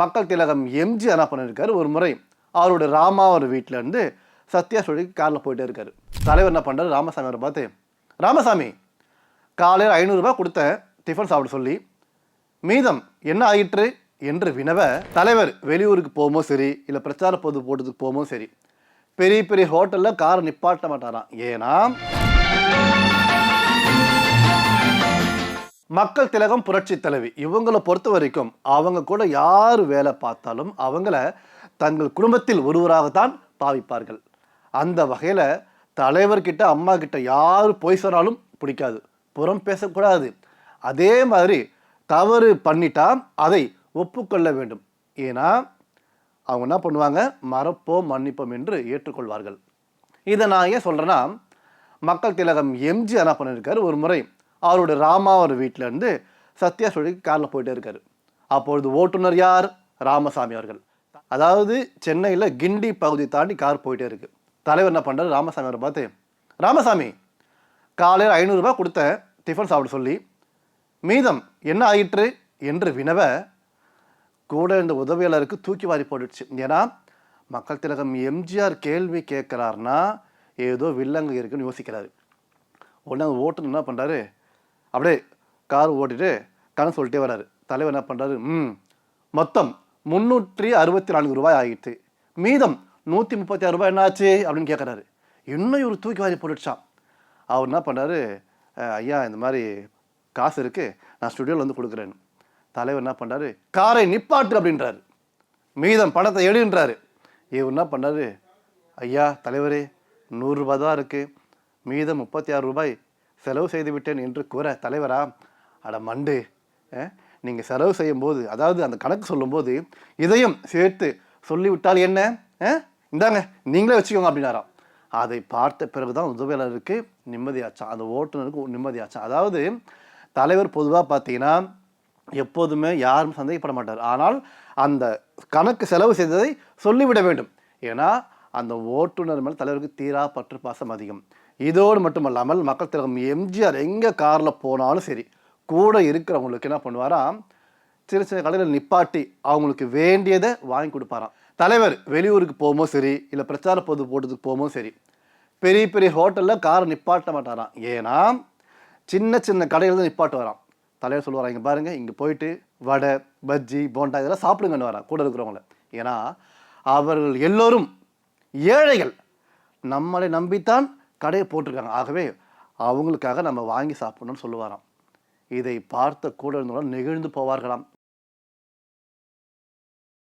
மக்கள் திலகம் எம்ஜிஆர் என்ன பண்ணியிருக்காரு, ஒரு முறை அவரோட ராமாவர் வீட்டில் இருந்து சத்யா ஸ்டுடியோக்கு காரில் போயிட்டே இருக்காரு. தலைவர் என்ன பண்ணுறாரு, ராமசாமி அவரை பார்த்து, ராமசாமி காலையில் 500 ரூபாய் கொடுத்தேன் டிஃபன் சாப்பிட சொல்லி, மீதம் என்ன ஆயிற்று என்று வினவ, தலைவர் வெளியூருக்கு போகும்போது சரி, இல்லை பிரச்சார பொது போட்டதுக்கு போகும்போது சரி, பெரிய பெரிய ஹோட்டலில் காரை நிப்பாட்ட மாட்டாராம். ஏன்னா மக்கள் திலகம் புரட்சி தலைவி இவங்களை பொறுத்த வரைக்கும் அவங்க கூட யார் வேலை பார்த்தாலும் அவங்கள தங்கள் குடும்பத்தில் ஒருவராகத்தான் பாவிப்பார்கள். அந்த வகையில் தலைவர்கிட்ட அம்மா கிட்ட யார் போய் சொன்னாலும் பிடிக்காது, புறம் பேசக்கூடாது. அதே மாதிரி தவறு பண்ணிட்டா அதை ஒப்புக்கொள்ள வேண்டும். ஏன்னா அவங்க என்ன பண்ணுவாங்க, மறப்போம் மன்னிப்போம் என்று ஏற்றுக்கொள்வார்கள். இதை நான் ஏன் சொல்கிறேன்னா, மக்கள் திலகம் எம்ஜிஆர் என்ன பண்ணியிருக்காரு, ஒரு முறை அவரோட ராமாவர் வீட்டில் இருந்து சத்யா ஸ்டுடியோக்கு காரில் போயிட்டே இருக்காரு. அப்பொழுது ஓட்டுநர் யார், ராமசாமி அவர்கள். அதாவது சென்னையில் கிண்டி பகுதி தாண்டி கார் போயிட்டே இருக்கு. தலைவர் என்ன பண்ணுறாரு, ராமசாமி அவரை பார்த்து, ராமசாமி காலையில் 500 ரூபாய் கொடுத்தேன் டிஃபன் சாப்பிட சொல்லி, மீதம் என்ன ஆயிற்று என்று வினவ, கூட இந்த உதவியாளருக்கு தூக்கி வாரி போட்டுடுச்சு. ஏன்னா மக்கள் திலகம் எம்ஜிஆர் கேள்வி கேட்குறாருன்னா ஏதோ வில்லங்க இருக்குன்னு யோசிக்கிறாரு. உடனே அந்த ஓட்டுநர் என்ன பண்ணுறாரு, அப்படியே கார் ஓட்டிட்டு கணக்கு சொல்லிட்டே வர்றாரு. தலைவர் என்ன பண்ணுறாரு, மொத்தம் 364 ரூபாய் ஆகிட்டு, மீதம் 136 ரூபாய் என்ன ஆச்சு அப்படின்னு கேட்குறாரு. இன்னும் இவர் தூக்கி வாரி போட்டுடுச்சான். அவர் என்ன பண்ணுறாரு, ஐயா இந்த மாதிரி காசு இருக்குது, நான் ஸ்டுடியோவில் வந்து கொடுக்குறேன்னு. தலைவர் என்ன பண்ணுறாரு, காரை நிப்பாட்டு அப்படின்றாரு. மீதம் பணத்தை எடுன்றாரு. இவர் என்ன பண்ணுறாரு, ஐயா தலைவரே 100 ரூபாய் தான் இருக்குது, மீதம் 36 ரூபாய் செலவு செய்து விட்டேன் என்று கூற, தலைவரா அட மண்டு, நீங்கள் செலவு செய்யும்போது, அதாவது அந்த கணக்கு சொல்லும்போது இதையும் சேர்த்து சொல்லிவிட்டால் என்ன, இந்தாங்க நீங்களே வச்சுக்கோங்க அப்படின்னாராம். அதை பார்த்த பிறகு தான் உதவியாளருக்கு நிம்மதியாச்சான், அந்த ஓட்டுநருக்கு நிம்மதியாச்சான். அதாவது தலைவர் பொதுவாக பார்த்தீங்கன்னா எப்போதுமே யாரும் சந்தேகப்பட மாட்டார். ஆனால் அந்த கணக்கு செலவு செய்ததை சொல்லிவிட வேண்டும். ஏன்னா அந்த ஓட்டுநர் மேலே தலைவருக்கு தீரா பற்று பாசம் அதிகம். இதோடு மட்டுமல்லாமல் மக்கள் திலகம் எம்ஜிஆர் எங்கே காரில் போனாலும் சரி, கூட இருக்கிறவங்களுக்கு என்ன பண்ணுவாராம், சின்ன சின்ன கடையில் நிப்பாட்டி அவங்களுக்கு வேண்டியதை வாங்கி கொடுப்பாராம். தலைவர் வெளியூருக்கு போகும்போது சரி, இல்லை பிரச்சார பொது போட்டதுக்கு போகும்போது சரி, பெரிய பெரிய ஹோட்டலில் காரை நிப்பாட்ட மாட்டாராம். ஏன்னா சின்ன சின்ன கடையில் தான் நிப்பாட்டு வரான். தலைவர் சொல்லுவாராம், இங்கே பாருங்கள், இங்கே போயிட்டு வடை பஜ்ஜி போண்டா இதெல்லாம் சாப்பிடுங்கன்னு வரான் கூட இருக்கிறவங்கள. ஏன்னா அவர்கள் எல்லோரும் ஏழைகள், நம்மளை நம்பித்தான் கடையை போட்டிருக்காங்க, ஆகவே அவங்களுக்காக நம்ம வாங்கி சாப்பிடணும்னு சொல்லுவாராம். இதை பார்த்த கூட இருந்தவங்க நெகிழ்ந்து போவார்களாம்.